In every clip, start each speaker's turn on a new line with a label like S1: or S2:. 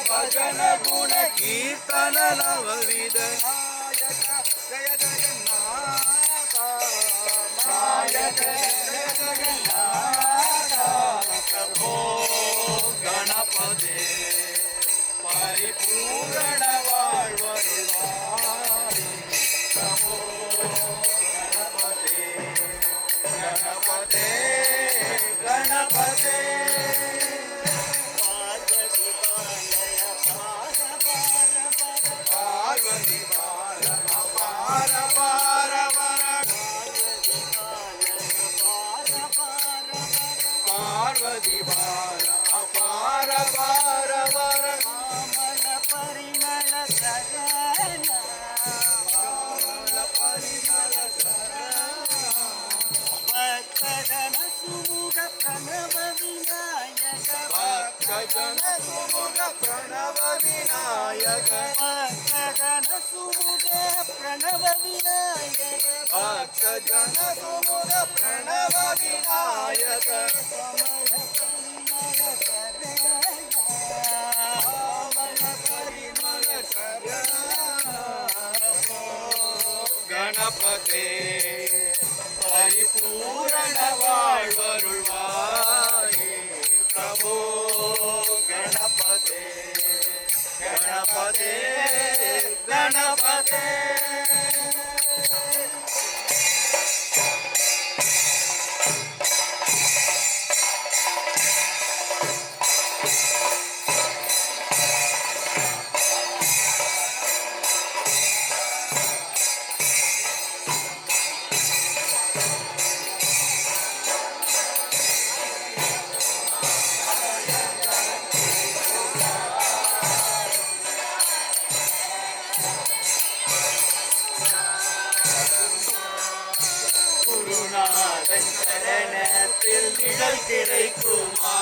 S1: भजन गुण कीर्तन नवविध नायक जय जगन्नाथ नायक जय जगन्नाथ प्रभो गणपते परिपूर्ण வாழ்வருள்வாய் प्रभो गणपते गणपते गणपते पार्वती बाल अपार पार पार्वती बाल अपार पार मन परिमल सगन परिमल भक्तजन सुमुख प्रणव विनायक भक्तजन सुमुख प्रणव विनायक भक्तजन सुमुख प्रणव विनायक भक्तजन सुमुख प्रणव विनायक परिमल गणपते परिपूर्ण வாழ்வருள்வாய் प्रभो गणपते गणपते गणपते குருநாதன் சரணத்தில் நிழல் கிடைக்குமா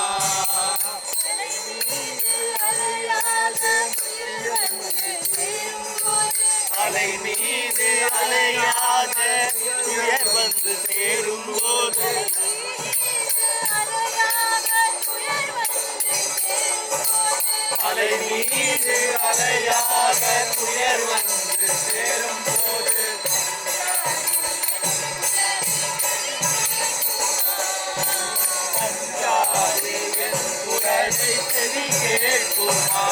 S1: அலை மீது அலையாக துயர் வந்து சேரும் போது அலை மீது அலையாக துயர் வந்து சேரும் போது செவி கேட்குமா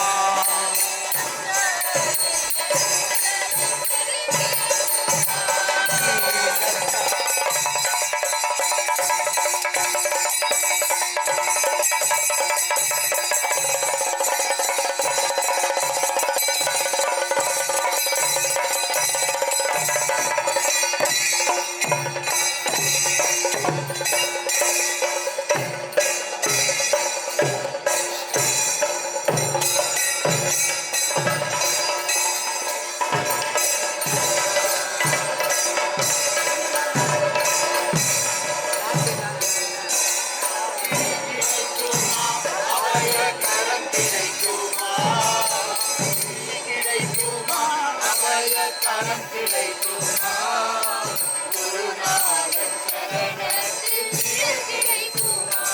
S1: கரம் கிடைக்குமா குருநாதன் சரணத்தில் கிடைக்குமா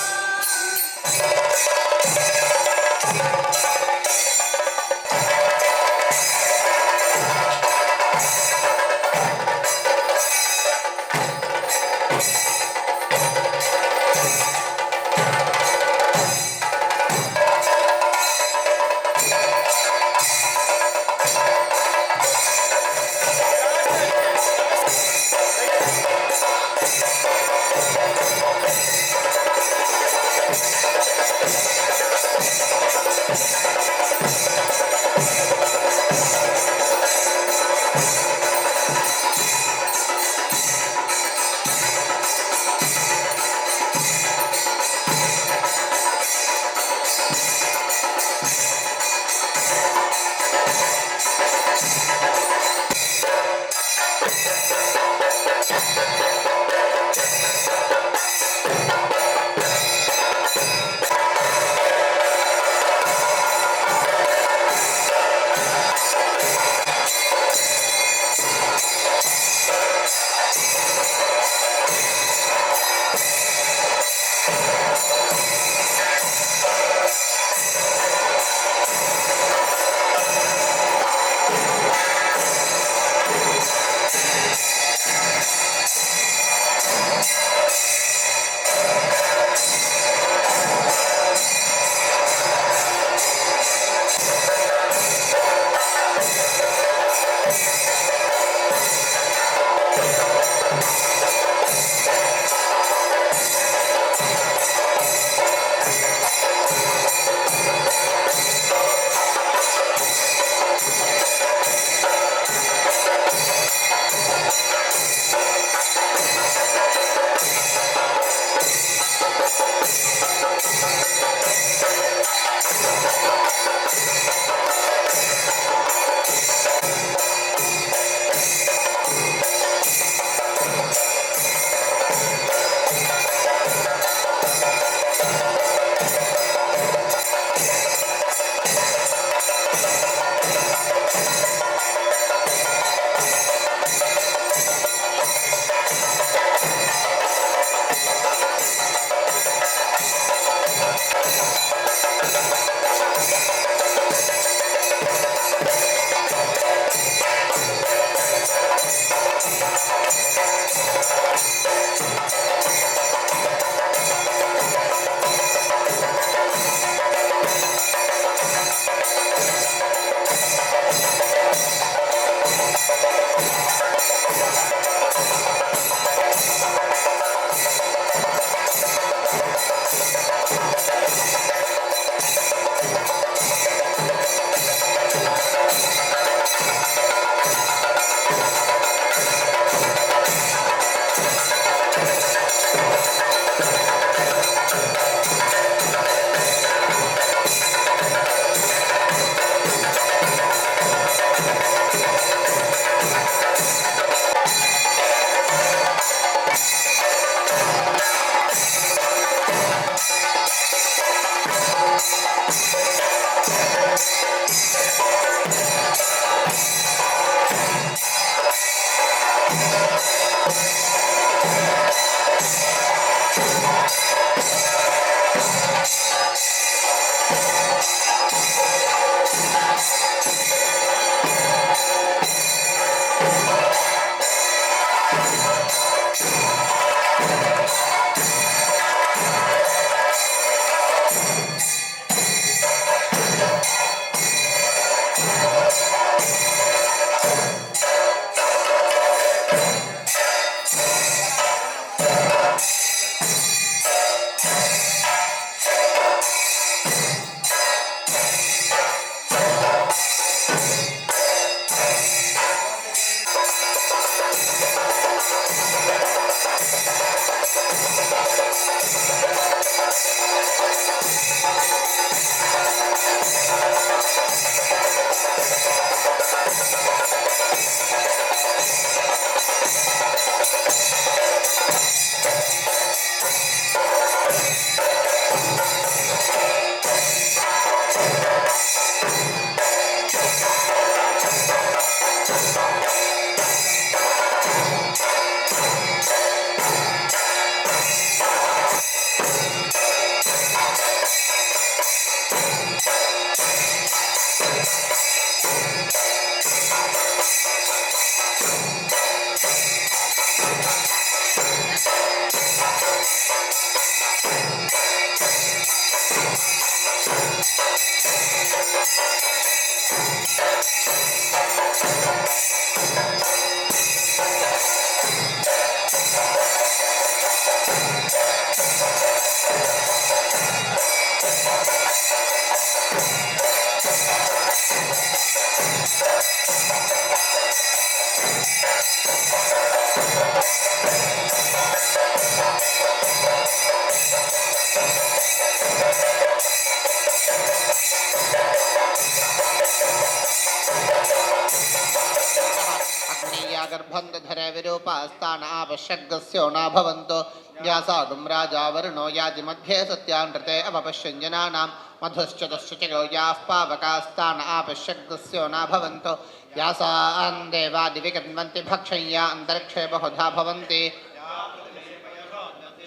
S2: गर्भन्धरे विरूपास्तानापश्यग्स्यो न भवन्तो व्यासागुं राजा वरुणो याति मध्ये सत्यानृते अपपश्यञ्जनानां मधुश्चतुश्चयो याः पावकास्तान आपश्यग्स्यो न भवन्तो व्यासान् देवादिविगन्वन्ति भक्षय्या अन्तरिक्षे बहुधा भवन्ति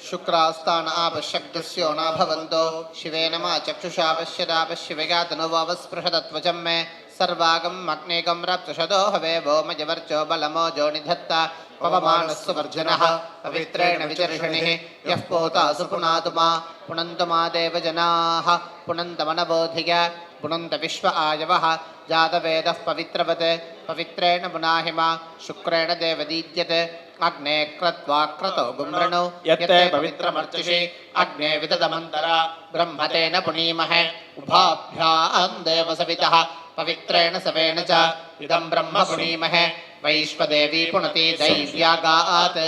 S2: शुक्रास्तान आपश्यग्स्यो न भवन्तो शिवे नमः चक्षुषा पश्यदापश्यवेगातनुवावस्पृशदत्वचं मे सर्वागम् अग्नेकं रप्तुषदो हवे वो मजवर्चो बलमोजो निधत्ता पवमानस्सुवर्जनः पवित्रेण विचर्षणिः यः पोता सुपुनातुमा पुनन्तुमा देवजनाः पुनन्तमनबोधिय पुनन्त विश्व आयवः जातवेदः पवित्रवत् पवित्रेण पुनाहिमा शुक्रेण देवदीद्यते अग्ने क्रत्वा क्रतो गुम्रणौ यत्ते पवित्रमर्चिषि अग्ने विदधमन्तरा ब्रह्मतेन पुनीमहे उभाभ्यां देवसवितः पवित्रेण सवेन च इदं ब्रह्म पुनीमहे वैश्वदेवी पुनति दैव्यागात्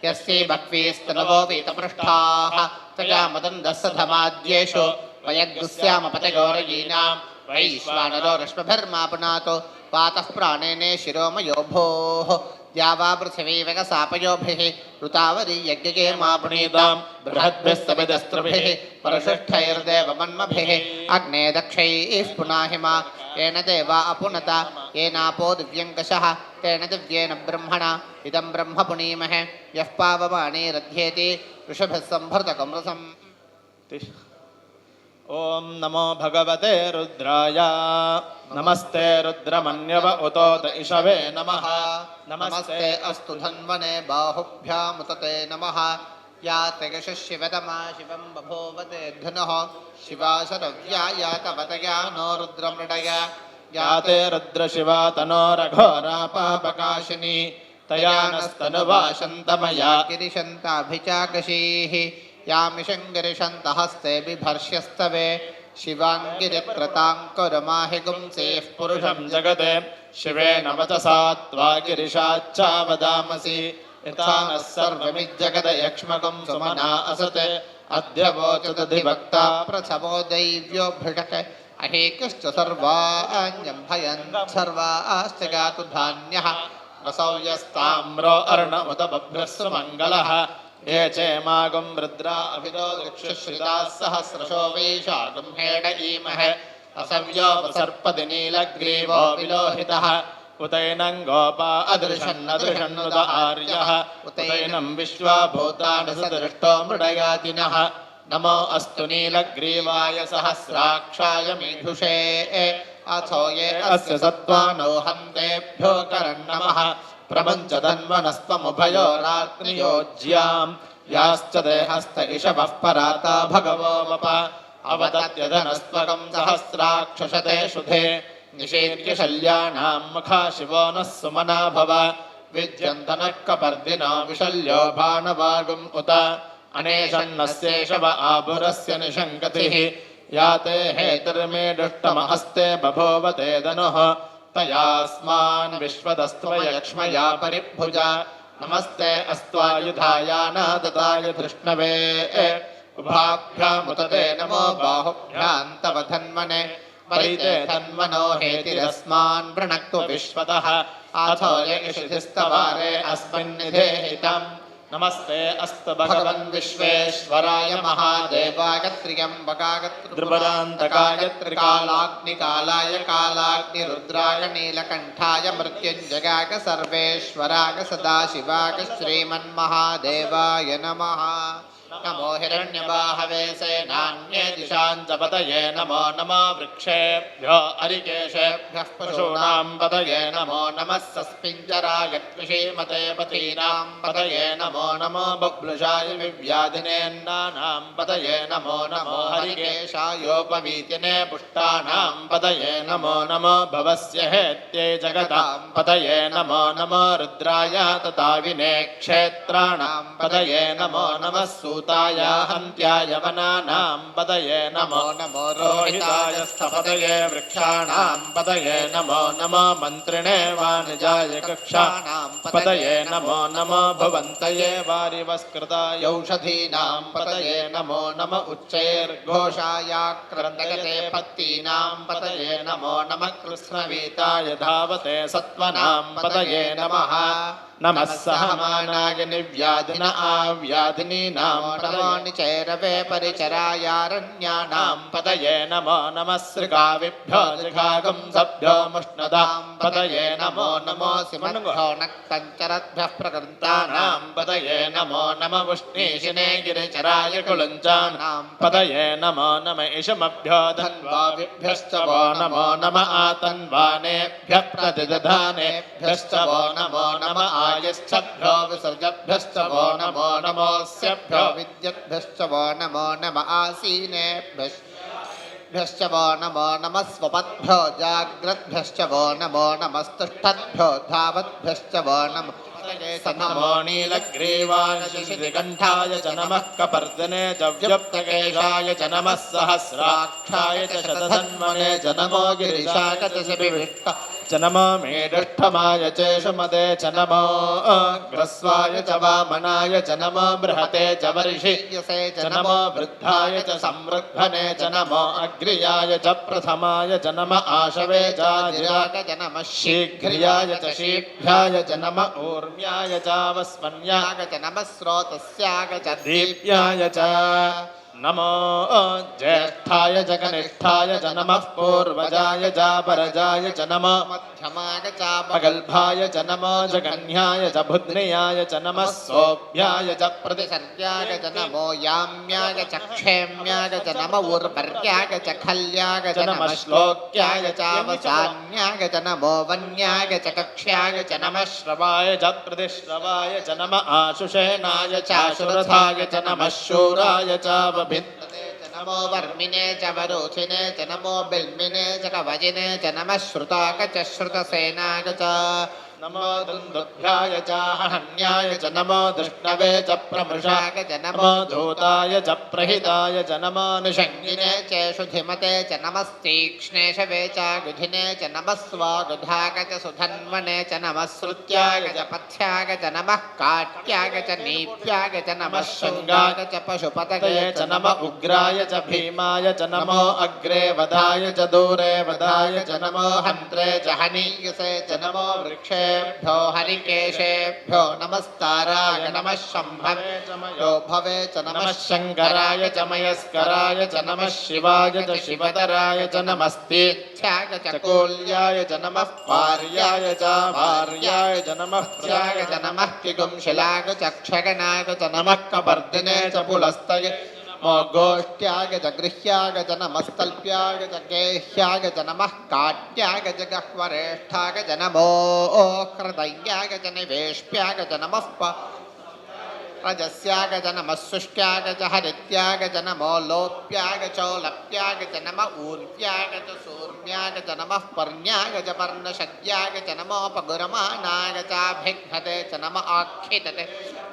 S2: यस्यै बह्वीस्तनवो वीतपृष्ठाः तया मदन्दस्सधमाद्येषु वयग्गुस्यामपतिगौरयीनां वैश्वानरो रश्मिभिर्मा पुनातो पातः प्राणेने शिरोमयो भोः द्यावा पृथिवी वगसापयोभिः ऋतावरी यज्ञगे मा पुनीतां बृहद्भिः सविदस्त्रभिः परषष्ठैर्देवमन्मभिः अग्ने दक्षैः पुनाहिमा येन देवा अपुनता येनापो दिव्यङ्कषः तेन दिव्येन ब्रह्मणा इदं ब्रह्म पुनीमहे यः पावमानेरध्येति ऋषभिः सम्भृतकमृसम्।
S1: ओम नमो भगवते रुद्राय नमस्ते रुद्रमन्यव उतोत इषवे नमः
S2: नमस्ते अस्तु धन्वने बाहुभ्यामुतते नमः या तेजशिवतमा शिवं बभूवते धनुः शिवा शरव्या या कवतया नो रुद्रमृडय
S1: या ते रुद्रशिवा तनो रघोरापापकाशिनी तया नस्तनुवाशन्तमया
S2: गिरिशन्ताभिचाकशीः यामिषङ्गिरिशन्तहस्ते बिभर्ष्यस्तवे शिवाङ्गिरिकृताङ्कुरमाहिगुंसेः
S1: पुरुषं जगते शिवेन वचसा त्वा गिरिशाच्चावदामसि यथा नः सर्वमिज्जगद यक्ष्मकं सुमना असते अद्य वोचदधिवक्ता
S2: प्रथमो दैव्यो भृटक अहेकश्च सर्वाण्यं भयन् सर्वाश्च गातु धान्यः
S1: रसौयस्ताम्रो अर्णमुत बभ्रस्व मङ्गलः ये चेमागुं रुद्रा अभितो दक्षश्रिताः सहस्रशो वैशाखं हेडयीमहे असव्योपसर्पति नीलग्रीवो विलोहितः उतैनं गोपा अदृशन्नदृशन्नुत आर्यः उतैनं विश्वा भूतानि सदृष्टो मृडयातिनः नमो अस्तु नीलग्रीवाय सहस्राक्षाय मीढुषे अथो ये अस्य सत्त्वानो हन्तेभ्यो करन्नमः प्रपञ्चधन्वनस्त्वमुभयोरात्रियोज्यां याश्च देहस्त इषवः पराता भगवो वप अवदत्यधनस्त्वकं सहस्राक्षशते शुधे निषेव्य शल्यानां मुखा शिवो नः सुमना भव विद्यन्तनः कपर्दिनो विशल्यो भानवागुम् उत अनेशन्नस्येषव आभुरस्य निशङ्कतिः या ते हेतिर्मे दुष्टमहस्ते बभूवते धनुः तयास्मान् विश्वदस्त्वयक्ष्मया परिभुजा नमस्ते अस्त्वायुधायानादताय धृष्णवे उभाभ्यामुतते नमो बाहुभ्यां तव धन्वने परिते धन्वनो हेतिरस्मान् वृणक्तु विश्वतः अथो यशिस्तवारे अस्मिन्निधेहितम् नमस्ते अस्तु भगवन् विश्वेश्वराय महादेवाय त्र्यम्बकाय त्रिपुरान्तकाय त्रिकालाग्निकालाय कालाग्निरुद्राय नीलकण्ठाय मृत्युञ्जयाय सर्वेश्वराय सदाशिवाय श्रीमन्महादेवाय नमः नमो हिरण्यबाहवे सेनान्ये दिशां च पतये नमो नमो वृक्षेभ्यो अरिकेशेभ्यः पशूनां पतये नमो नमः सस्मिञ्जराय कृषीमते पतीनां पतये नमो नमो बभ्लुषाय विव्याधिनेन्नानां पतये नमो नमो हरिकेशायोपवीतिने पुष्टानां पतये नमो नमो भवस्य हेत्यै जगतां पतये नमो नमो रुद्राय तथा विने क्षेत्राणां पतये नमो नमः भूताय अन्त्याय वनानां पतये नमो
S2: नमो
S1: रोहिताय स्थपतये वृक्षाणां पतये नमो नमो मन्त्रिणे वाणिजाय कक्षाणां पतये नमो नमो भवन्तये वारिवस्कृताय
S2: औषधीनां
S1: पतये नमो नम उच्चैर्घोषायाक्रन्दयते
S2: पत्तीनां
S1: पतये नमो नमः कृष्णवीताय धावते सत्त्वनां पतये नमः नमः सहमानाय निर्व्याधिन आव्याधिनीनां
S2: नमो निचैरवे परिचरायारण्यानां
S1: पतये नमो नमः श्रीकाविभ्यो जिघागं सभ्यो मुष्णदां पतये नमो नमो
S2: सिमन्भो नक्तञ्चरद्भ्यः प्रकृन्तानां
S1: पतये नमो नम उष्णीशिने गिरिचराय कुलञ्चानां पतये नमो नम इषमभ्यो धन्वाविभ्यश्च वो नमो नम आतन्वानेभ्यः प्रतिदधानेभ्यश्च वो नमो नम आयश्चभ्यो विसर्जभ्यश्च वो नमो नमोऽस्यभ्यो
S2: विद्युद्भ्यश्च वो नमो नम आसीनेभ्यश्च वो नमो नमः स्वपद्भ्यो जाग्रद्भ्यश्च वो नमो नमस्तुष्टद्भ्यो धावद्भ्यश्च वो नमः
S1: नमो नीलग्रीवाय शिशितिकण्ठाय च नमः कपर्दने च व्यप्तकेशाय च नमः सहस्राक्षाय च शतधन्वने च नमो गिरिशाय च शिबिविष्ट च नमो मेढष्ठमाय चेषुमदे च नमो ग्रस्वाय च वामनाय च नमो बृहते च वर्षीयसे च नमो वृद्धाय च संवृद्धने च नमो अग्र्याय च प्रथमाय च नम आशवे चाजिराय
S2: च नमः
S1: शीघ्र्याय च शीघ्राय च नम ऊर्म्याय चावस्मन्याय
S2: च नमः स्रोतस्याय च
S1: दीप्याय च नमो ज्येष्ठाय च कनिष्ठाय च नमः पूर्वजाय चापरजाय च नमो
S2: मध्यमाय च
S1: पगल्भाय च नमो जगन्याय च बुध्नियाय च नमः सोऽभ्याय च
S2: प्रतिसर्गाय च नमो याम्याय च क्षेम्याय च नम उर्वर्याय च खल्याय च नमः श्लोक्याय चावसान्याय च नमो वन्याय च कक्ष्याय च नमः
S1: श्रवाय च प्रतिश्रवाय च नम आशुषेनाय चाशुरथाय च नमः शूराय चावभिद्
S2: नमो वर्मिने च वरोचिने च नमो बिल्मिने च कवचिने च नमः श्रुताक च श्रुतसेनाय च
S1: नमो दुन्दुभ्याय चाहन्याय च नमो दृष्णवे च प्रमृषाय च नमो धूताय च प्रहिताय च नमो निषङ्गिने
S2: च शुधिमते च नमस्तीक्ष्णे शवे च गुधिने च नमः स्वागुधाय च सुधन्वने च नमः श्रुत्याय च पथ्याय च नमः काट्याय च नीप्याय च नमः शृङ्गाय च पशुपतये च नम उग्राय च भीमाय च नमो अग्रे वधाय च दूरे वधाय च नमो हन्त्रे च हनीयसे च नमो वृक्षे हरिकेशेभ्यो नमस्ताराय नमः शम्भवे च मयो भवे च नमः शङ्कराय च मयस्कराय च नमः शिवाय च शिवतराय च नमस्तीर्थ्याय च कोल्याय च नमः पार्याय च भार्याय च नमः प्रियाय च नमः किगुंशिलाय च क्षगनाय च नमः कपर्दिने च पुलस्तये गोष्ठ्याय च गृह्याय च नमस्तल्प्याय च गेह्याय च नमः काट्याय च गह्वरेष्ठाय च नमो हृदयाय च निवेश्याय च नमः रजस्याय च नमः शुष्क्याय च हरित्याय च नमो लोप्याय च लप्याय च नम ऊर्व्याय च सूर्म्याय च नमः पर्ण्याय च पर्णशद्याय च नमो पगुरमानाय चाभिघ्नते च नम आक्षितते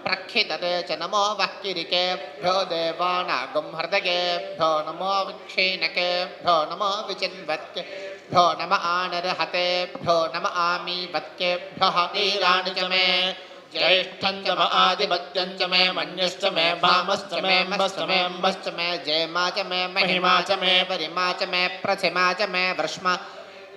S2: प्रक्षितते च नमो वह्किरिकेभ्यो देवानागं हृदयेभ्यो नमो विक्षीणकेभ्यो नमो विचिन्वत्केभ्यो नम आनरहतेभ्यो नम आमीवत्केभ्यः नीराणि च मे ज्येष्ठं च म आदिपत्यं च मे मन्युश्च मे भामश्च मे मश्च मे अम्बश्च मे जयमा च मे महिमा च मे परिमा च मे प्रथिमा च मे वृष्मा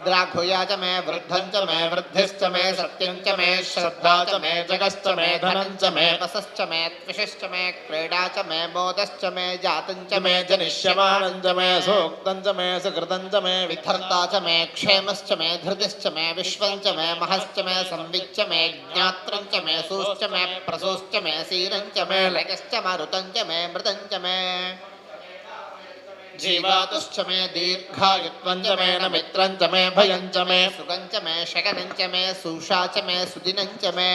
S2: द्राघुया च मे वृद्धं च मे वृद्धिश्च मे सत्यं च मे श्रद्धा च मे जगश्च मे धनं च मे वसश्च मे त्विषश्च मे क्रीडा च मे मोदश्च मे जातं च मे जनिष्यमानं च मे सूक्तं च मे सुकृतं च मे विधर्ता च मे क्षेमश्च मे धृतिश्च मे विश्वं च मे महश्च मे संविच्च मे ज्ञात्रं च मे सूश्च मे प्रसूश्च मे सीरं च मे लयश्च मरुतं च मे मृतं च मे जीवातुश्च मे दीर्घायुत्वं च मे नमित्रं च मे भयं च मे सुगं च मे शगनं च मे सूषा च मे सुदिनं च मे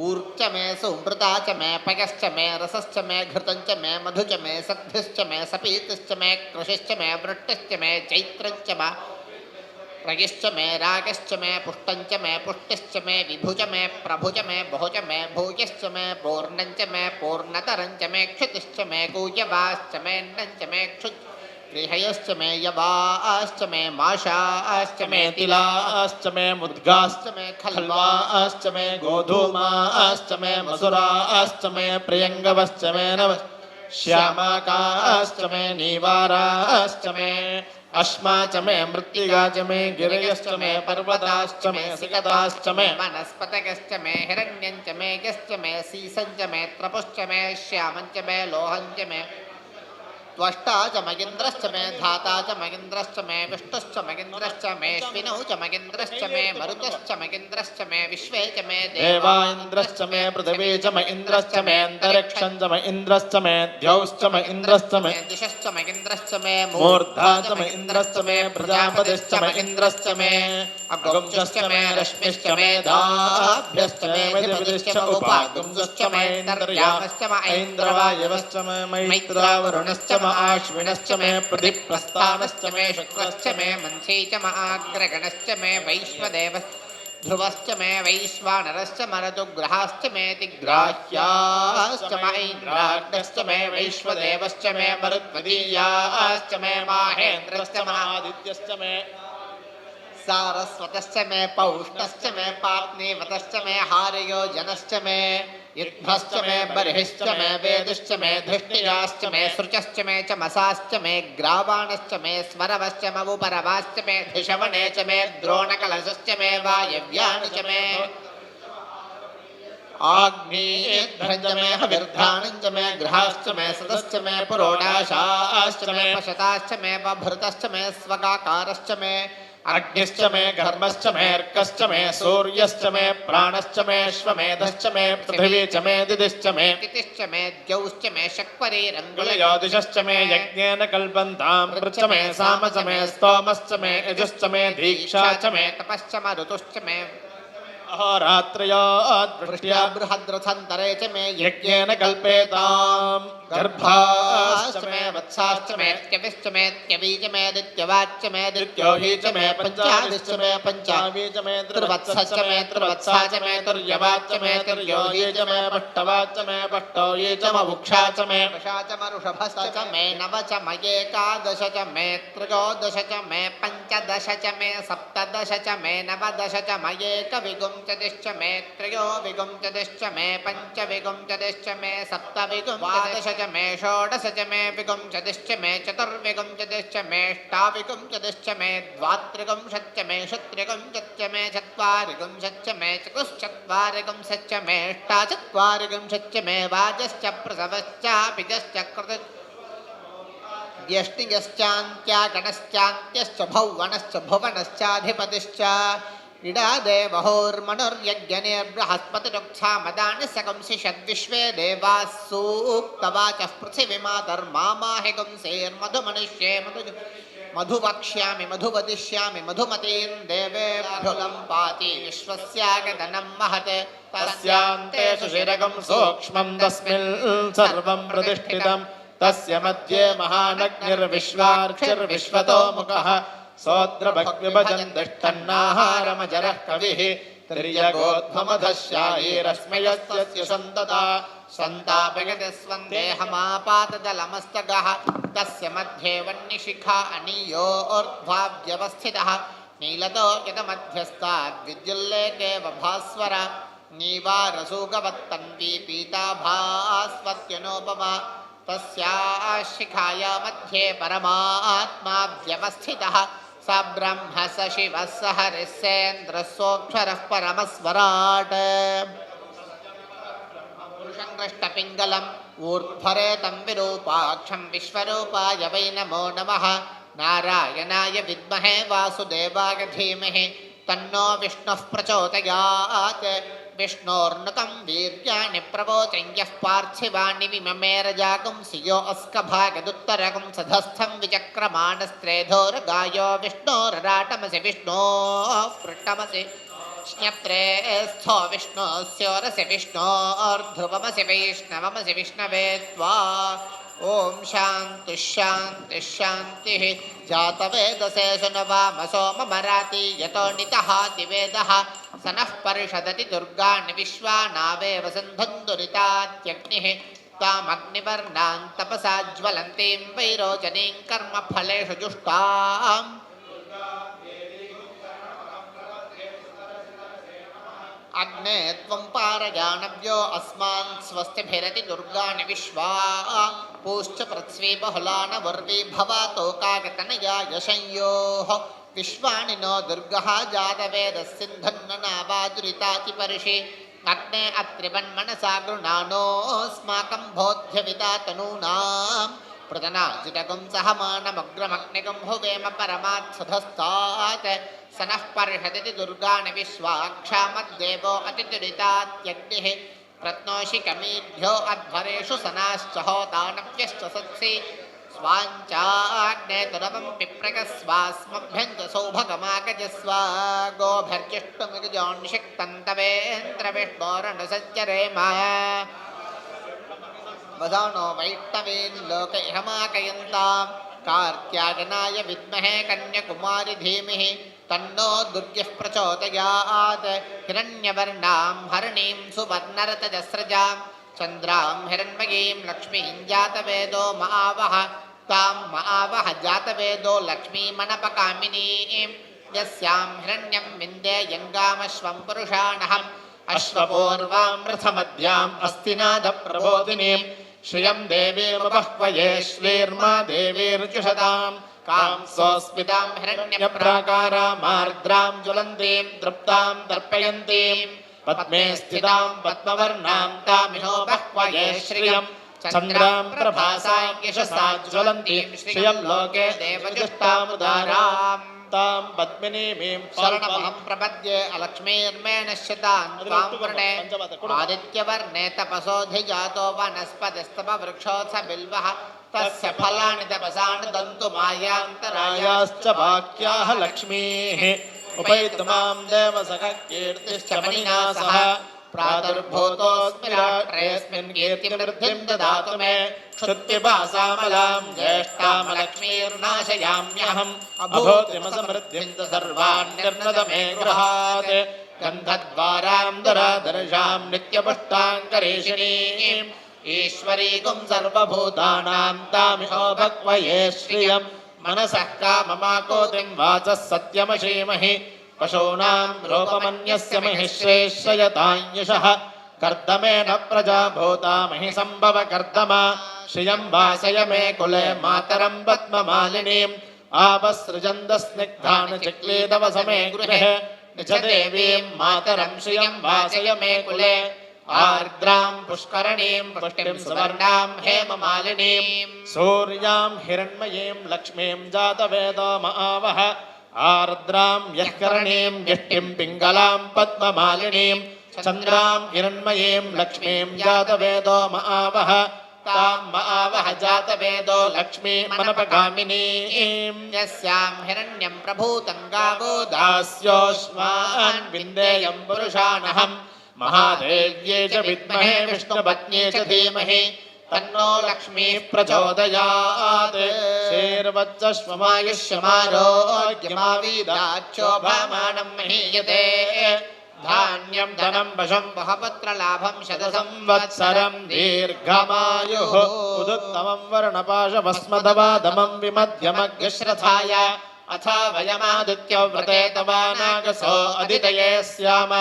S2: ऊर्च मे सुमृता च मे पयश्च मे रसश्च मे घृतं च मे मधु च मे सद्भिश्च मे सपीतिश्च मे कृषिश्च मे वृष्टिश्च मे चैत्रं च मे रयिश्च मे रागश्च मे पुष्टञ्च मे पुष्टिश्च मे विभुज मे प्रभुज मे बहुज मे भूयश्च मे पूर्णञ्च मे पूर्णतरञ्च मे क्षुतिश्च मे कूयवाश्च मे ण्डञ्च मे गृहयश्च मे यवाश्च मे माशाश्च मे
S1: तिलाश्च मे मुद्गाश्च
S2: मे
S1: खल्वाश्च मे गोधूमाश्च मे मसुराश्च मे प्रियङ्गवश्च मे नव श्यामाकाश्च मे नीवाराश्च मे अश्मा च मे मृत्तिका च मे गिरयश्च मे पर्वताश्च मे सिकताश्च मे
S2: वनस्पतयश्च मे हिरण्यञ्च मे यश्च मे सीसञ्च मे त्रपुश्च मे श्यामञ्च मे लोहञ्च मे त्वष्टा च मगिन्द्रश्च मे धाता च मगिन्द्रश्च मे विष्णुश्च मगिन्द्रश्च मेऽश्विनौ च मगिन्द्रश्च मे मरुतश्च मगिन्द्रश्च मे विश्वे च मे
S1: देवा इन्द्रश्च मे पृथिवी च म इन्द्रश्च मे अन्तरिक्षं च म इन्द्रश्च मे द्यौश्च म इन्द्रश्च मे
S2: दिशश्च मगिन्द्रश्च मे
S1: मूर्धा च म इन्द्रश्च मे प्रजापतिश्च म इन्द्रश्च मे अगुंसश्च मे रश्मिश्च मे दाभ्यश्च मे मधिपतिश्च उपागुंसश्च मे इन्द्रयामश्च म ऐन्द्रवायवश्च मे मैत्रावरुणश्च म आश्विनश्च मे प्रतिप्रस्थानश्च मे शुक्रश्च मे
S2: मन्थी च म आग्रगणश्च मे वैश्वदेवश्च ध्रुवश्च मे वैश्वानरश्च मरुदुग्रहाश्च मे तिग्राह्याश्च म ऐन्द्राग्नश्च मे वैश्वदेवश्च मे मरुत्वदीयाश्च मे माहेन्द्रश्च
S1: आदित्यश्च मे
S2: सारस्वतश्च मे पौष्णश्च मे पाप्नीवतश्च मे हार्योजनश्च मे युग्मश्च मे बर्हिश्च मे वेदश्च मे धृष्टिजाश्च मे सृचश्च मे चमसाश्च मे ग्रावाणश्च मे स्वरवश्च मवुपरवाश्च मे धिषवणे च मे द्रोणकलशश्च मे वायव्यानि च मे आग्नेयध्वज मे हविर्धानञ्च मे गृहाश्च मे सदश्च मे पुरोडाशाश्च मे पशताश्च मे बभृतश्च मे स्वगाकारश्च मे
S1: अग्निश्च मे घर्मश्च मे अर्कश्च मे सूर्यश्च मे प्राणश्च मे श्वमेधश्च मे पृथिवी च मे दिदिश्च मे
S2: तिथिश्च मे द्यौश्च मे
S1: शक्वरीरङ्गुलयोदिशश्च मे यज्ञेन कल्पन्तां ऋच मे साम च मे स्तोमश्च मे यजुश्च मे दीक्षा च मे
S2: तपश्च म ऋतुश्च मे
S1: अहोरात्रयोद्वृष्ट्या
S2: बृहद्रथन्तरे च मे
S1: यज्ञेन कल्पेताम् गर्भाश्च मे वत्साश्च मे
S2: त्यविश्च मे त्यवीच मे दित्यवाच्च मे
S1: दित्यो हि च मे पञ्चादिश्च मे पञ्चावी च मे त्रिवत्सश्च मे त्रिवत्सा च मे तुर्यवाच्च मे तुर्यो हि च मे पष्टवाच्च मे पष्टो ये च मवुक्षा च मे
S2: वृषा च मरुषभश्च च मे नव च मयेकादश च मे त्रयोदश च मे पञ्चदश च मे सप्तदश च मे नवदश च मयेकविगुंचदिश्च मे त्रयोविगुंचदिश्च मे पञ्चविगुंचदिश्च मे सप्तविगुंचदिश च मे षोडश च मे विगुंचदिश्च मे चतुर्विगुंचदिश्च मे अष्टाविगुंचदिश्च मे द्वात्रिगुंशच्च मे षट्त्रिगुंशच्च मे चत्वारिगुंशच्च मे चतुश्चत्वारिगुंशच्च मे अष्टाचत्वारिगुंशच्च मे वाजश्च प्रसवश्चापिजश्च कृत व्यष्टियश्चान्त्यागणश्चान्त्यश्च भौवनश्च भुवनश्चाधिपतिश्च इडादेवहोर्मनुर्यज्ञनिर्बृहस्पतिरुक्था मदानि सकंसिषद्विश्वे देवाः सूक्तवाचः पृथिवीमातर्मामाहिगुंसेर्मधुमनुष्ये मधुवक्ष्यामि मधुवदिष्यामि मधुमतीं देवेभ्युलं पाति विश्वस्यागदनं महत्
S1: तस्यान्ते सुशिरगं सूक्ष्मं तस्मिन् सर्वं प्रतिष्ठितं तस्य मध्ये महानग्निर्विश्वार्चिर्विश्वतो मुखः सोद्रभग्विभजन् तिष्ठन्नाहारमजरः कविः तिर्यगोध्वमधस्यायैरस्मयस्य सन्तता
S2: सन्तापयति स्वन्देहमापातदलमस्तगः तस्य मध्ये वह्निशिखा अनीयोर्ध्वाव्यवस्थितः नीलतो यतमध्यस्ताद्विद्युल्लेखेव भास्वर नीवारसूगवत्तन्वी पीताभास्वत्यनोपमा तस्याः शिखाया मध्ये परमात्मा व्यवस्थितः स ब्रह्म स शिवः स हरिः सेन्द्रः सोऽक्षरः परमस्वराट् पुरुषं कृष्णपिङ्गलम् ऊर्ध्वरेतं विरूपाक्षं विश्वरूपाय वै नमो नमः नारायणाय विद्महे वासुदेवाय धीमहि तन्नो विष्णुः प्रचोदयात् विष्णोर्नुतं वीर्याणि प्रवोचं यः पार्थिवानि विममेरजागुंसियो अस्कभागदुत्तरगुं सधस्थं विचक्रमाणस्त्रेधोरगायो विष्णोरराटमसि विष्णोः पृष्ठमसि स्न्यत्रे स्थो विष्णोस्योरसि विष्णोर्ध्रुवमसि वैष्णवमसि विष्णवे त्वा ఓం శాంతి శాంతి శాంతి జాతవేదసే సునవామసో మమరాతి యతో నితహాతి వేదః సనః పరిషదతి దుర్గాణి విశ్వానావేవ సంధందురితాత్యగ్నిః తామగ్నివర్ణాం తపసా జ్వలంతీం వైరోచనీం కర్మఫలేషు జుష్టాం అగ్నే త్వం పారయాణవ్యో అస్మాన్ స్వస్తిభిరతి దుర్గాణి విశ్వా పూశ్చ పృథ్వీ బహుళాన వర్వీ భవాతోకాగతనయాయ సంయోః విశ్వాని నో దుర్గః జాతవేదస్సింధన్ననావాదురితాతి పరిషి అగ్నే అత్రివన్మనసా గృణానోస్మాకం బోధ్యవితాతనూనాం ప్రతనాజిటకం సహమానమగ్రమగ్నికం హువేమ పరమాత్సధస్తాత్ సనః పరిషదతి దుర్గాణి విశ్వాక్షామద్దేవో అతిదురితాత్యగ్నిః ప్రత్నోషి కమీభ్యో అధ్వరేషు సనాశ్చ హోతానవ్యశ్చ సత్సి స్వాంచాగ్నే తురవం పిప్రకస్వాస్మభ్యం చ సౌభగమాగజస్వ గోభర్జిష్టమిగజోన్షిక్తంతవేంద్రవిష్ణోరణుసజ్జరేమ వదానో వైష్ణవేన్ లోక ఇహమాకయంతాం కార్త్యాగనాయ విద్మహే కన్యకుమారి ధీమిః తన్నో దుర్గః ప్రచోదయాత్ హిరణ్యవర్ణాం హరిణీం సువర్ణరతజస్రజాం చంద్రాం హిరణ్మయీం లక్ష్మీం జాతవేదో మహావహ తాం మహావహ జాతవేదో లక్ష్మీమనపకామినీం యస్యాం హిరణ్యం విందేయంగామశ్వం పురుషాణహం అశ్వపూర్వాం రథమధ్యాం అస్తినాథ ప్రబోధినీం శ్రియం దేవీముపహ్వయే శ్రీర్మా దేవీర్జుషతాం కాంసోస్మితాం హిరణ్యప్రాకారామార్ద్రాం జ్వలంతీం తృప్తాం దర్పయంతీం పద్మే స్థితాం పద్మవర్ణాం తామిహో బహ్వయే శ్రియం చంద్రాం ప్రభాసాం యశసా జ్వలంతీం శ్రియం లోకే దేవజుష్టాముదారాం తాం పద్మినీమీం శరణమహం ప్రపద్యే అలక్ష్మీర్మే నశ్యతాం త్వాం వృణే ఆదిత్యవర్ణే తపసోధిజాతో వనస్పతిస్తవ వృక్షోత్స బిల్వః తస్య ఫలాని తపసాని దంతు మాయాంతరాయాశ్చ వాక్యాః లక్ష్మీః ఉపైతుమాం దేవసఖ కీర్తిశ్చ మణినా సహ ప్రాదుర్భూతోऽస్మి రాత్రేऽస్మిన్ కీర్తివృద్ధిం దదాతు మే క్షుత్పిపాసామలాం జ్యేష్ఠామలక్ష్మీర్నాశయామ్యహం అభూతిమసమృద్ధిం చ సర్వాన్ నిర్నద మే గృహాత్ గంధద్వారాం దురాదర్శాం నిత్యపుష్టాంకరేషిణీం ఈశ్వరీకుం సర్వభూతానాం తామిహో భక్వయే శ్రియం మనసః కామమాకోతిం వాచः సత్యమశీమహి పశూనాం రూపమన్యస్య మహిశ్రేష్యయతాన్యశః కర్దమేన ప్రజా భూతా మహి సంభవ కర్దమ శ్రియం వాసయ మే కులే మాతరం పద్మమాలినీం ఆపసృజంద స్నిగ్ధాన చిక్లీదవ సమే గృహే నిజ దేవీం మాతరం శ్రియం వాసయ మే కులే ఆర్ద్రాం పుష్కరణీం పుష్టిం సువర్ణాం హేమమాలినీం సూర్యాం హిరణ్మయీం లక్ష్మీం జాతవేదో మహావహ ఆర్ద్రాం యఃకరణీం యష్టిం పింగళాం పద్మమాలినీం చంద్రాం హిరణ్మయీం లక్ష్మీం జాతవేదో మహావహ తాం మహావహ జాతవేదో లక్ష్మీమనపగామినీం యస్యాం హిరణ్యం ప్రభూతం గావో దాస్యోష్మాన్ విందేయం పురుషాణహం మహాదేవ్యే చ విద్మహే విష్ణుపత్న్యే చ ధీమహి తన్నో లక్ష్మీ ప్రచోదయాత్ శేర్వచ్చశ్వమాయుష్యమారోగ్యమావీదాక్షోభమానం మహీయతే ధాన్యం ధనం వశం బహపత్రలాభం శతసంవత్సరం దీర్ఘమాయుః ఉదుత్తమం వర్ణపాశభస్మదవాదమం విమధ్యమగ్రశ్రథాయ అథ వయమాదిత్యవ్రతే తవానాగసో అదితయే స్యామ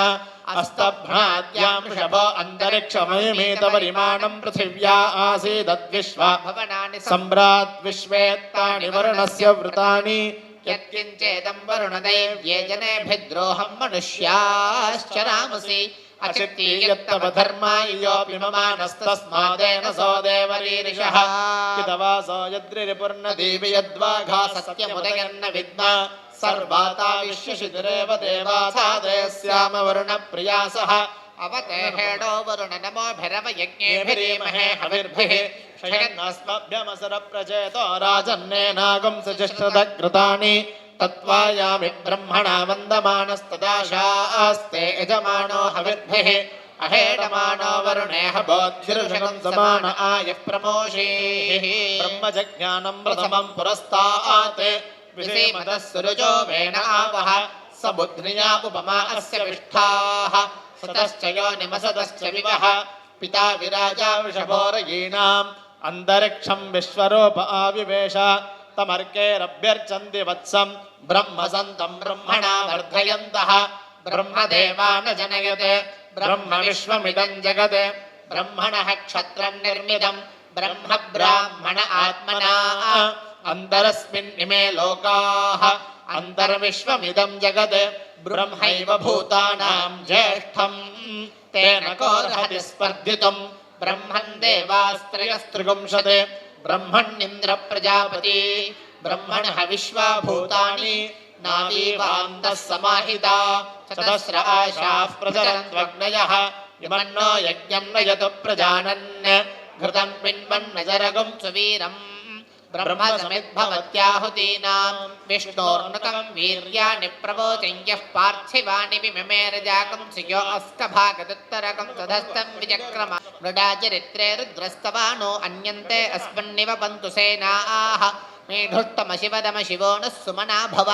S2: అస్తభ్రాద్యాం వృషభో అంతరిక్షమయమేత పరిమాణం పృథివ్యా ఆసీదద్విశ్వ భవనాని సమ్రాట్ విశ్వేత్తాని వరుణస్య వృతాని యత్కించేదం వరుణదైవ్యే జనేభిద్రోహం మనుష్యాశ్చరామసి అచిత్తీయత్తవ ధర్మాయోపి మమానస్తస్మాదేన సో దేవరీరిషః కితవాసో యద్రిరిపుర్ణదీవి యద్వాఘా సత్యముదయన్న విద్మ సర్వాతా విశ్వశితిరేవ దేవాసాదేస్యామ వరుణ ప్రియాసః అవతేహేడో వరుణ నమోభిరవ యజ్ఞేభిరీమహే హవిర్భిః క్షయన్నస్మభ్యమసర ప్రచేతో రాజన్నేనాగం సజిష్ఠదగ్రతాని తత్వాయామి బ్రహ్మణా వందమానస్తదాశాస్తే యజమానో హవిర్భిః अहेडमानो वरुणेह बोद्धिरुषकं समान आयः प्रमोषेः
S1: ब्रह्मजज्ञानं प्रथमं पुरस्तात्
S2: विषेमतः सुरुजो वेन आवः समुद्रिया उपमा अस्य विष्ठाः सतश्च योनिमसतश्च विवः पिता विराजा वृषभोरयीणाम्
S1: अन्तरिक्षं विश्वरूप आविवेश तमर्केरभ्यर्चन्ति वत्सं
S2: ब्रह्मसन्तं ब्रह्मणा वर्धयन्तः ब्रह्मदेवा न जनयते ब्रह्म विश्वमिदं जगत् ब्रह्मणः क्षत्रं निर्मितं ब्रह्म ब्राह्मण आत्मना अन्तरस्मिन्निमे लोकाः अन्तर्विश्वमिदं जगत् ब्रह्मैव भूतानां ज्येष्ठं तेन कोऽर्हति स्पर्धितुं ब्रह्मन् देवास्त्रयस्त्रिगुंशते ब्रह्मण्येन्द्र प्रजापति ब्रह्मणः विश्वा भूतानि नावीवान्तः समाहिता चतस्र आशाः प्रचरन्त्वग्नयः इमन्नो यज्ञं नयतु प्रजानन् घृतं पिन्वन्नजरगुं सुवीरम् ब्रह्म समिद्भवत्याहुतीनां विष्णोर्नुकं वीर्याणि प्रवोचं यः पार्थिवानि विममेरजाकं सियो अस्कभागदुत्तरकं तदस्तं विचक्रम मृडाचरित्रे रुद्रस्तवानो अन्यन्ते अस्मन्निव पन्तु सेनाः मेढुष्टमशिवदमशिवो नः सुमना भव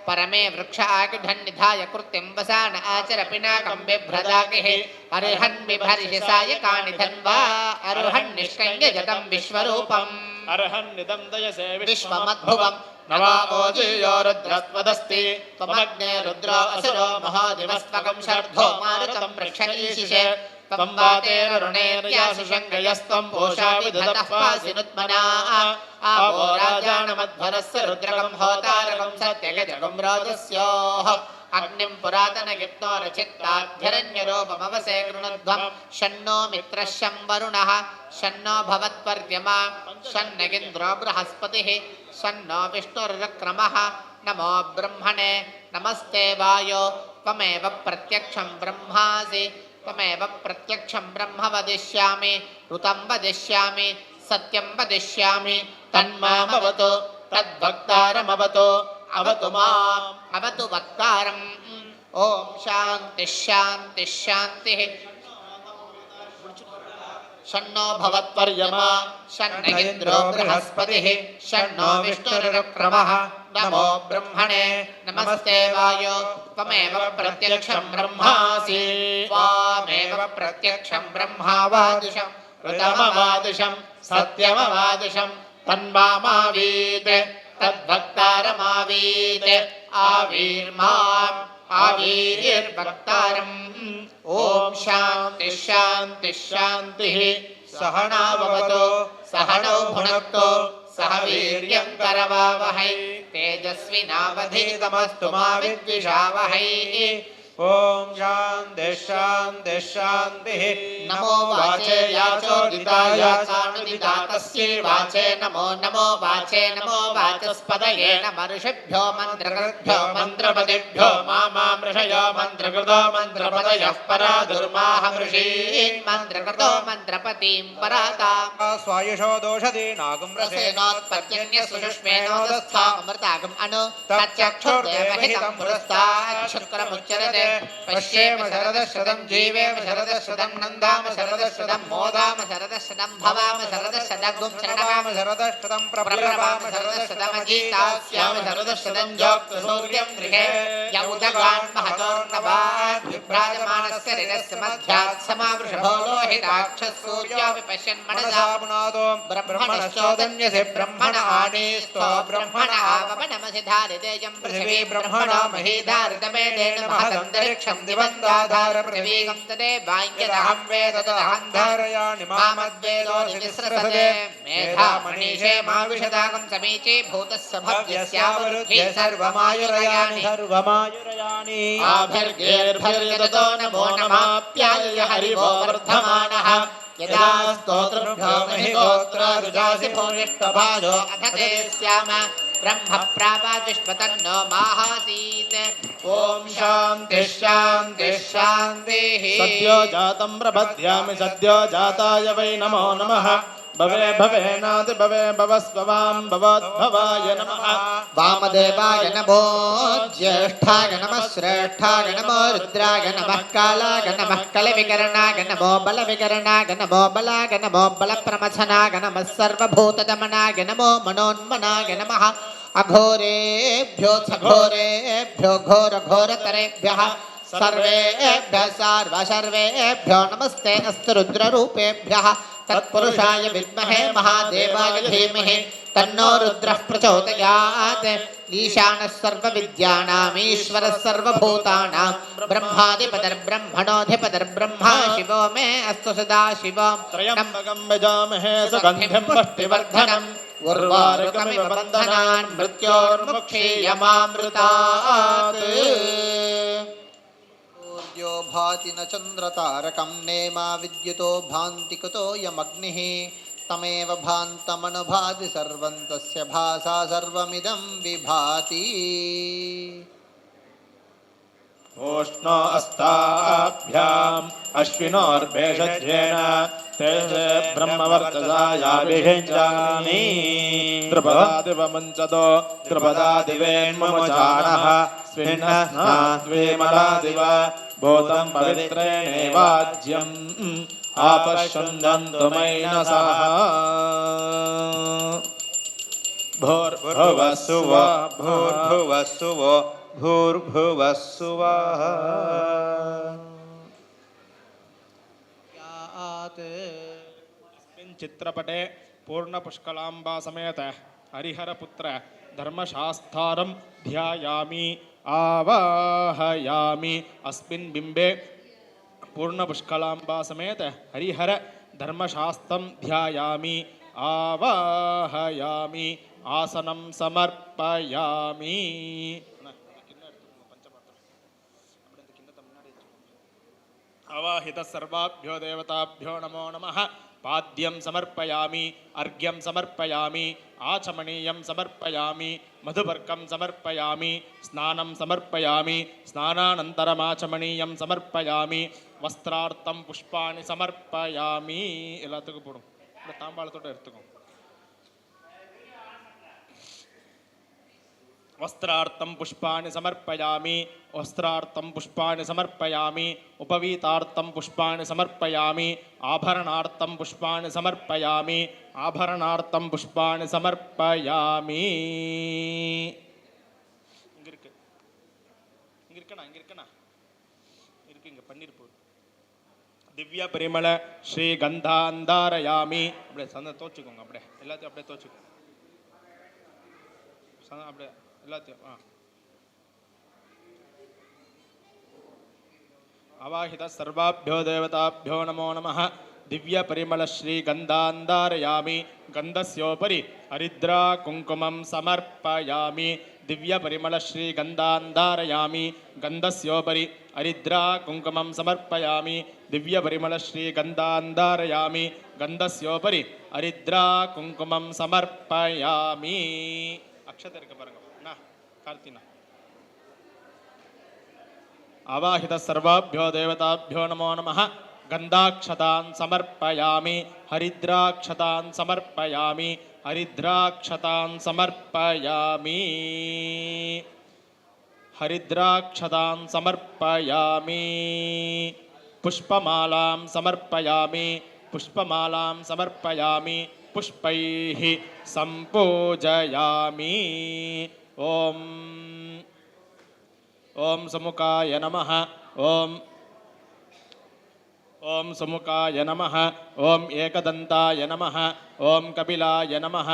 S2: परमे वृक्ष आयुधन्निधाय कृत्यं वसान आचर पिनाकं बिभ्रदाकिः अर्हन्बिभर्षि सायकानि धन्वा अर्हन्निष्कञ्जतं विश्वरूपम्
S1: अर्हन्निदं दयसे
S2: विश्वमद्भुवम् नवा ओजीयो रुद्रस्त्वदस्ति त्वमग्ने रुद्रो असुरो महादिवस्त्वकं शर्धो मारुतं पृक्षणीशिषे त्वं वातेरुणेर्यासुषङ्गयस्त्वं पोषा विदधः पासिनुत्मना आवो राजानमध्वरस्य रुद्रकं होतारकं सत्यगजगं राजस्योः अग्निं पुरातनगिप्तो रचित्ताध्यरण्यरूपमवसे गृणध्वं शन्नो मित्रः शं वरुणः शन्नो भवत्पर्यमा शन्नगिन्द्रो बृहस्पतिः शन्नो विष्णुर्क्रमः नमो ब्रह्मणे नमस्ते वायो त्वमेव प्रत्यक्षं ब्रह्मासि त्वमेव प्रत्यक्षं ब्रह्म वदिष्यामि ऋतं वदिष्यामि सत्यं वदिष्यामि तन्मामवतु तद्भक्तारमवतु अवतु माम् अवतु वक्तारम् ॐ शान्तिः शान्तिः शान्तिः शन्नो भवत्पर्यमा शन्न इन्द्रो बृहस्पतिः शन्नो विष्णुरुक्रमः नमो ब्रह्मणे नमस्ते वायो त्वमेव प्रत्यक्षं ब्रह्मासि त्वामेव प्रत्यक्षं ब्रह्मावादिशं ऋतमवादिशं सत्यमवादिशं तन्मामावीत् तद्भक्तारमावीत् आवीर्माम् आवीर्भक्तारम् ॐ शान्तिः शान्तिः शान्तिः सहनाववतु सहनौ भुनक्तु सह वीर्यं करवावहै तेजस्विनावधीतमस्तु मा विद्विषावहै
S1: ॐ शान्तिः शान्तिः शान्तिः
S2: नमो वाचे याचोदिताय सानुदितातस्यै वाचे नमो नमो वाचे नमो वाचस्पतये नमर्षिभ्यो मन्त्रकृभ्यो मन्त्रपदिभ्यो मामृषयो मन्त्रकृतो मन्त्रपदयः परा दुर्माहमृषीन् मन्त्रकृतो मन्त्रपतिं पराताम्
S1: स्वायुषो दोषदे नागं
S2: रसेनोत्पत्यन्यसुषुष्मेनोदस्थामृतागम् अनु तच्चक्षुर्देवहितं पुरस्तात् शुक्रमुच्चरते पश्येम शरदशतं जीवेम शरदशतं नन्दाम शरदशतं मोदाम शरदशतं भवाम शरदशतं शरणवाम
S1: शरदशतं
S2: प्रप्लवाम शरदशतमजीतास्याम शरदशतं जोक्तसूर्यं गृहे यमुदगान् महतोर्नवान् विभ्राजमानस्य ऋणस्य मध्यात् समावृषभो लोहिताक्षसूर्योऽपि पश्यन् मनसा
S1: पुनादो
S2: ब्रह्मणश्चोदन्यसे ब्रह्मण आनीस्तो ब्रह्मण आवमनमसि धारितेयं पृथिवी ब्रह्मणो महीधारितमेतेन महदन्तरिक्षं दिवन्दाधार पृथिवीगं तदे वाङ्यदहं वेद तदहं धारयामि मामद्वेदो निविस्रसते मेधा मनीषे माविशदागं समीचे भूतस्य भव्यस्यावरुध्ये सर्वमायुरयानि आभिर्गेर्भिर्यदतो नमो नमाप्याय हरिवो वर्धमानः यदा स्तोत्रभ्यो महिगोत्रारुजासि भूयिष्ठभाजो अधते स्याम ब्रह्म प्रापादिष्पतन्नो माहासीत् ॐ शान्तिः शान्तिः शान्तिः
S1: सद्यो जातं प्रपद्यामि सद्यो जाताय वै नमो नमः भवे भवेनाति भवे भवस्ववां भवोद्भवाय नमः
S2: वामदेवाय नमो ज्येष्ठाय नमः श्रेष्ठाय नमो रुद्राय नमः कालाय नमः कलविकरणाय नमो बलविकरणाय नमो बलाय नमो बलप्रमथनाय नमः सर्वभूतदमनाय नमो मनोन्मनाय नमः अघोरेभ्यो घोरेभ्यो घोरघोरतरेभ्यः सर्वेभ्यः सर्वेभ्यो नमस्ते अस्तु रुद्ररूपेभ्यः तत्पुरुषाय विद्महे महादेवाय धीमहि तन्नो रुद्रः प्रचोदयात् ईशानः सर्वविद्यानाम् ईश्वरः सर्वभूतानां ब्रह्माधिपतिर्ब्रह्मणोऽधिपतिर्ब्रह्मा शिवो मे अस्तु सदा शिवं
S1: त्र्यम्बकं यजामहे सुगन्धिं पुष्टिवर्धनम्
S2: उर्वारुकमिव बन्धनान् मृत्योर्मुक्षीयमामृतात् सूर्यो भाति न चन्द्रतारकं नेमा विद्युतो भान्ति कुतो यमग्निः तमेव भान्तमनुभाति सर्वं तस्य भासा सर्वमिदं विभाति
S1: ओष्णो अस्ताभ्याम् अश्विनोर्भेषज्येन तेजे ब्रह्मवर्चसायाभिषिञ्चानि त्रिपदादिवमुञ्चतो त्रिपदादिवेन्ममुचानः स्विन्नः द्विमलादिव भूतं पवित्रेणेवाज्यम् आपश्यन्दन्तु मैनसः भूर्भुवस्सुवः भूर्भुवस्सुवो भूर्भुवस्सुवः चित्रपटे पूर्णपुष्कलाम्बा समेत हरिहरपुत्र धर्मशास्त्रं ध्यायामि आवाहयामि अस्मिन् बिम्बे पूर्णपुष्कलाम्बा समेत हरिहर धर्मशास्त्रं ध्यायामि आवाहयामि आसनं समर्पयामि अवाहित सर्वाभ्यो देवताभ्यो नमो नमः पाद्यं समर्पयामि अर्घ्यं समर्पयामि आचमनीयं समर्पयामि मधुपर्कं समर्पयामि स्नानं समर्पयामि स्नानानन्तरमाचमनीयं समर्पयामि वस्त्रार्थं पुष्पाणि समर्पयामि எல்லாத்துக்கும் போடும் இந்த தாம்பாளத்தோட எடுத்துக்கும் वस्त्रार्थं पुष्पाणि समर्पयामि वस्त्रार्थं पुष्पाणि समर्पयामि उपवीतार्थं पुष्पाणि समर्पयामि आभरणार्थं पुष्पाणि समर्पयामि आभरणार्थं पुष्पाणि समर्पयामि दिव्य परिमल श्री गंधांधारयामि அப்படியே சந்த தோச்சுக்கோங்க அப்படியே எல்லாத்தையும் அப்படியே தோச்சுக்கோங்க சந்த அப்படியே எல்லாத்தையும் अवाहित सर्वाभ्यो देवताभ्यो नमो नमः दिव्य परिमल श्री गंधांधारयामि गंधस्योपरि हरिद्रा कुंकुमं समर्पयामि दिव्य परिमल श्री गंधांधारयामि गंधस्योपरि हरिद्रा कुंकुमं समर्पयामि दिव्य परिमल श्री गंधांधारयामि गंधस्योपरि हरिद्रा कुंकुमं समर्पयामि अक्षते इरुक्कु पारुंगा ना कार्तिना अवाहित सर्वाभ्यो देवताभ्यो नमो नमः गंधाक्षतान् समर्पयामि हरिद्राक्षतान् समर्पयामि हरिद्राक्षतान् समर्पयामि हरिद्राक्षतान् समर्पयामि पुष्पमालां समर्पयामि पुष्पमालां समर्पयामि पुष्पैः सम्पूजयामि ओम ओम समुखाय नमः ओम ओम समुखाय नमः ओम एकदंताय नमः ओम कपिलाय नमः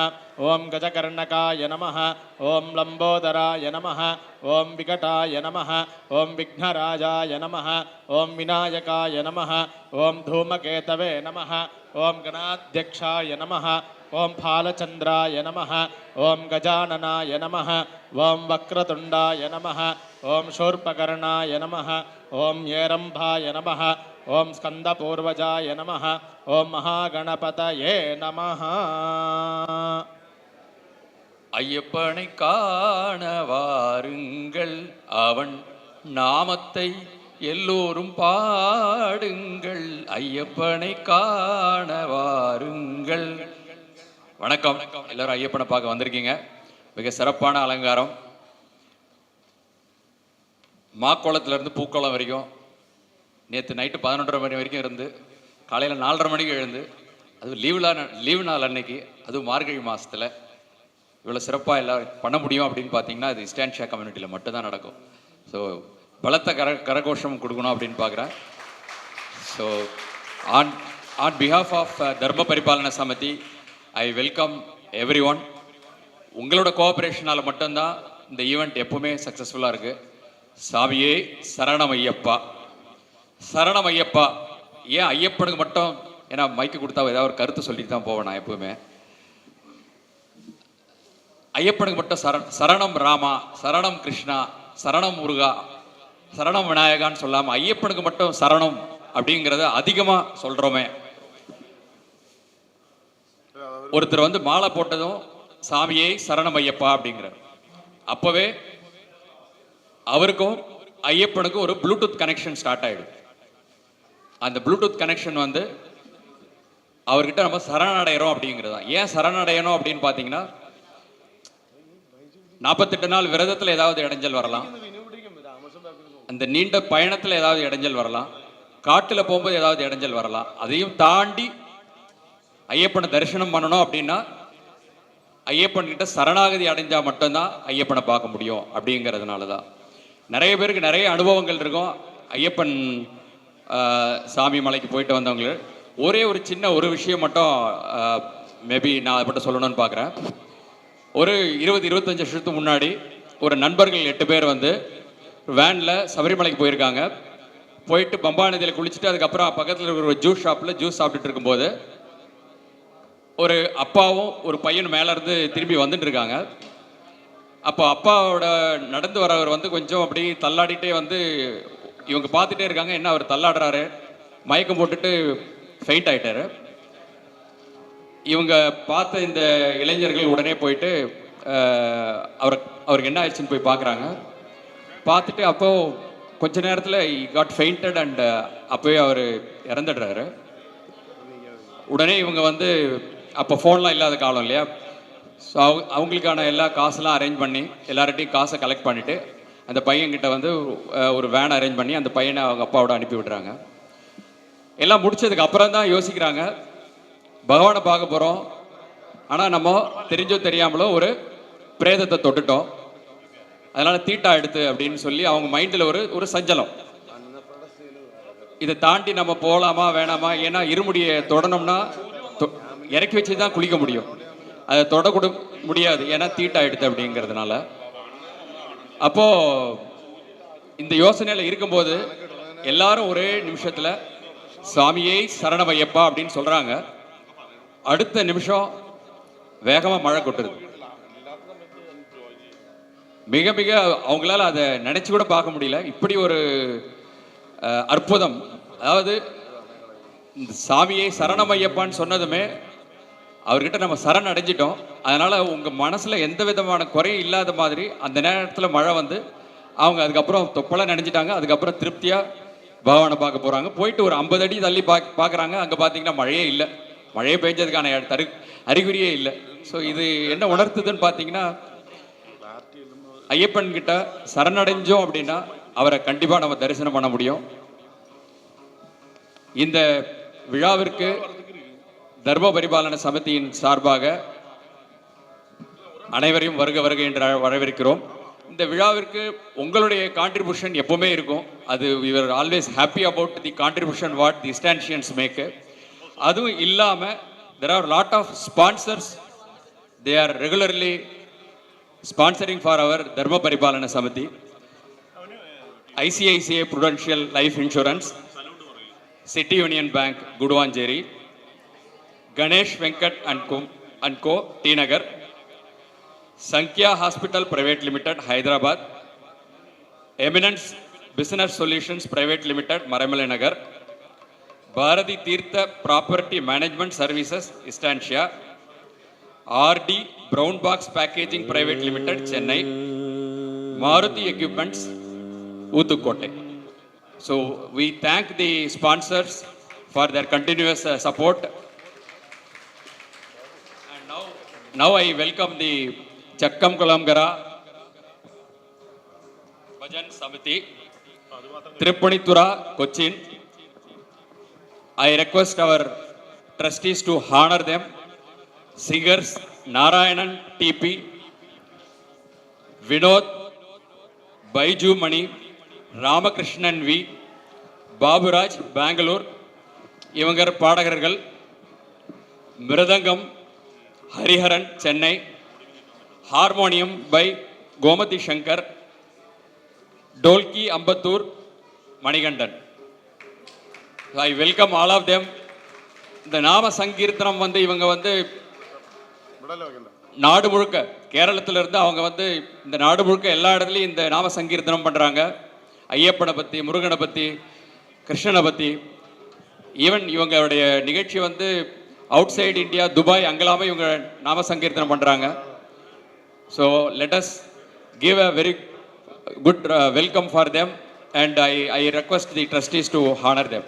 S1: ओम गजकर्णकाय नमः ओम लंबोदराय नमः ओम विकटाय नमः ओम विघ्नराजाय नमः ओम विनायकाय नमः ओम धूमकेतवे नमः ओम गणाध्यक्षाय नमः ओम फालचंद्राय नमः ओम गजाननाय नमः ओम वक्रतुंडाय नमः ओम शूर्पकर्णाय नमः ओम येरंभाय नमः ओम स्कंदपूर्वजाय नमः ओम महागणपतये नमः
S3: ஐயப்பனை காண வாருங்கள் அவன் நாமத்தை எல்லோரும் பாடுங்கள் ஐயப்பனை காண வாருங்கள். வணக்கம். எல்லாரும் ஐயப்பனை பார்க்க வந்திருக்கீங்க. மிக சிறப்பான அலங்காரம். மாக்கோளத்துல இருந்து பூக்கோளம் வரைக்கும் நேற்று நைட்டு 11:30 மணி வரைக்கும் இருந்து காலையில் 4:30 மணிக்கு எழுந்து, அது லீவு நாள் அன்னைக்கு, அதுவும் மார்கழி மாதத்தில் இவ்வளோ சிறப்பாக எல்லாம் பண்ண முடியும் அப்படின்னு பார்த்தீங்கன்னா அது இஸ்டான்ஷியா கம்யூனிட்டியில் மட்டும்தான் நடக்கும். ஸோ பலத்த கரகோஷம் கொடுக்கணும் அப்படின்னு பார்க்குறேன். So on behalf of Dharma Paripalana Samithi I welcome everyone. உங்களோட கோஆப்ரேஷனால் மட்டும்தான் இந்த ஈவெண்ட் எப்பவுமே சக்ஸஸ்ஃபுல்லாக இருக்குது. சாமியே சரணம் ஐயப்பா, சரணம் ஐயப்பா. ஏன் ஐயப்பனுக்கு மட்டும், ஏன்னா மைக்கு கொடுத்தா ஏதாவது ஒரு கருத்து சொல்லிட்டு தான் போவேன் நான் எப்பவுமே. ஐயப்பனுக்கு மட்டும் சரணம் ராமா, சரணம் கிருஷ்ணா, சரணம் முருகா, சரணம் விநாயகான்னு சொல்லாமல் ஐயப்பனுக்கு மட்டும் சரணம் அப்படிங்கிறத அதிகமாக சொல்கிறோமே. ஒருத்தர் வந்து மாலை போட்டதும் சாமியே சரணம் ஐயப்பா அப்படிங்கிறார். அப்போவே அவருக்கும் ஐயப்பனுக்கும் ஒரு ப்ளூடூத் கனெக்ஷன் ஸ்டார்ட் ஆகிடும். அந்த ப்ளூடூத் கனெக்ஷன் வந்து அவர்கிட்ட நம்ம சரணடைகிறோம் அப்படிங்கிறது தான். ஏன் சரணடையணும் அப்படின்னு பார்த்தீங்கன்னா, 48 நாள் விரதத்தில் ஏதாவது இடைஞ்சல் வரலாம், அந்த நீண்ட பயணத்தில் ஏதாவது இடைஞ்சல் வரலாம், காட்டில் போகும்போது ஏதாவது இடைஞ்சல் வரலாம். அதையும் தாண்டி ஐயப்பனை தரிசனம் பண்ணணும் அப்படின்னா ஐயப்பன் கிட்ட சரணாகதி அடைஞ்சால் மட்டும்தான் ஐயப்பனை பார்க்க முடியும். அப்படிங்கிறதுனால தான் நிறைய பேருக்கு நிறைய அனுபவங்கள் இருக்கும். ஐயப்பன் சாமி மலைக்கு போயிட்டு வந்தவங்க ஒரே ஒரு சின்ன ஒரு விஷயம் மட்டும் மேபி நான் அதை மட்டும் சொல்லணும்னு பார்க்குறேன். ஒரு 20-25 வருஷத்துக்கு முன்னாடி ஒரு நண்பர்கள் 8 பேர் வந்து வேனில் சபரிமலைக்கு போயிருக்காங்க. போயிட்டு பம்பா நதியில் குளிச்சுட்டு அதுக்கப்புறம் பக்கத்தில் இருக்கிற ஒரு ஜூஸ் ஷாப்பில் ஜூஸ் சாப்பிட்டுட்டு இருக்கும்போது ஒரு அப்பாவும் ஒரு பையனும் மேலேருந்து திரும்பி வந்துட்டு இருக்காங்க. அப்போ அப்பாவோட நடந்து வரவர் வந்து கொஞ்சம் அப்படி தள்ளாடிட்டே வந்து இவங்க பார்த்துட்டே இருக்காங்க. என்ன அவர் தள்ளாடுறாரு, மயக்கம் போட்டுட்டு ஃபெயிண்ட் ஆகிட்டாரு. இவங்க பார்த்த இந்த இளைஞர்கள் உடனே போயிட்டு அவருக்கு என்ன ஆயிடுச்சுன்னு போய் பார்க்குறாங்க. பார்த்துட்டு அப்போது கொஞ்ச நேரத்தில் காட் ஃபெயிண்டட் அண்ட் அப்போவே அவர் இறந்துடுறாரு. உடனே இவங்க வந்து அப்போ ஃபோன்லாம் இல்லாத காலம் இல்லையா, ஸோ அவங்களுக்கான எல்லா காசெல்லாம் அரேஞ்ச் பண்ணி எல்லார்ட்டையும் காசை கலெக்ட் பண்ணிவிட்டு அந்த பையன்கிட்ட வந்து ஒரு வேன் அரேஞ்ச் பண்ணி அந்த பையனை அவங்க அப்பாவோட அனுப்பி விடுறாங்க. எல்லாம் முடிச்சதுக்கு அப்புறம் தான் யோசிக்கிறாங்க, பகவானை பார்க்க போகிறோம், ஆனால் நம்ம தெரிஞ்சோ தெரியாமலோ ஒரு பிரேதத்தை தொட்டுட்டோம், அதனால் தீட்டா எடுத்து அப்படின்னு சொல்லி அவங்க மைண்டில் ஒரு சஞ்சலம். இதை தாண்டி நம்ம போகலாமா வேணாமா, ஏன்னா இருமுடியை தொடணும்னா இறக்கி வச்சு தான் குளிக்க முடியும், அதை தொடக்கூட முடியாது ஏன்னா தீட்டா எடுத்து அப்படிங்கிறதுனால. அப்போது இந்த யோசனையில் இருக்கும்போது எல்லாரும் ஒரே நிமிஷத்தில் சாமியே சரணமையப்பா அப்படின்னு சொல்கிறாங்க. அடுத்த நிமிஷம் வேகமாக மழை கொட்டுது. மிக மிக அவங்களால அதை நினச்சி கூட பார்க்க முடியல, இப்படி ஒரு அற்புதம். அதாவது இந்த சாமியை சரணமையப்பான்னு சொன்னதுமே அவர்கிட்ட நம்ம சரண் அடைஞ்சிட்டோம். அதனால் உங்கள் மனசில் எந்த விதமான குறையும் இல்லாத மாதிரி அந்த நேரத்தில் மழை வந்து அவங்க அதுக்கப்புறம் தொப்பலாம் நினைஞ்சிட்டாங்க. அதுக்கப்புறம் திருப்தியாக பகவானை பார்க்க போகிறாங்க. போயிட்டு ஒரு 50 அடி தள்ளி பார்க்குறாங்க. அங்கே பார்த்தீங்கன்னா மழையே இல்லை, மழையே பெஞ்சதுக்கான அறிகுறியே இல்லை. ஸோ இது என்ன உணர்த்துதுன்னு பார்த்தீங்கன்னா, ஐயப்பன் கிட்ட சரணடைஞ்சோம் அப்படின்னா அவரை கண்டிப்பாக நம்ம தரிசனம் பண்ண முடியும். இந்த விழாவிற்கு தர்ம பரிபாலன சமிதியின் சார்பாக அனைவரையும் வருக வருக என்று வரவேற்கிறோம். இந்த விழாவிற்கு உங்களுடைய கான்ட்ரிபியூஷன் எப்பவுமே இருக்கும். அது we were always happy about the contribution what the Istantians make. அதுவும் இல்லாமல் there are lot of sponsors, they are regularly sponsoring for our தர்ம Paripalana Samithi. ICICI Prudential Life Insurance, City Union Bank, Guduvanjeri, Ganesh Venkat and Co, T Nagar, Sankhya Hospital Private Limited, Hyderabad, Eminence Business Solutions Private Limited, Maramale Nagar, Bharati Tirtha Property Management Services, Istantia, RD Brown Box Packaging Private Limited, Chennai, Maruti Equipments, Uthukote. So we thank the sponsors for their continuous support. And now I welcome the Chakkam Kulamgara Bhajan Samiti, Tripunitura, Cochin. I request our trustees to honor them. Singers Narayanan TP, Vinod, Baiju Mani, Ramakrishnan V, Baburaj, Bangalore, இவங்கர் பாடகர்கள். Mridangam Hariharan, Chennai. Harmonium by Gomathi Shankar. Dholki Ambattur, Manikandan. I welcome all of them. இந்த நாம சங்கீர்த்தனம் வந்து இவங்க வந்து நாடு முழுக்க, கேரளத்துல இருந்து அவங்க வந்து இந்த நாடு முழுக்க எல்லா இடத்துலையும் இந்த நாம சங்கீர்த்தனம் பண்றாங்க. ஐயப்பனை பத்தி, முருகனை பத்தி, கிருஷ்ணனை பத்தி. ஈவன் இவங்களுடைய நிகழ்ச்சி வந்து அவுட் சைடு இந்தியா, துபாய், அங்கெல்லாமே இவங்க நாம சங்கீர்த்தனம் பண்றாங்க. So let us give a very good welcome for them, and I request the trustees to honour them.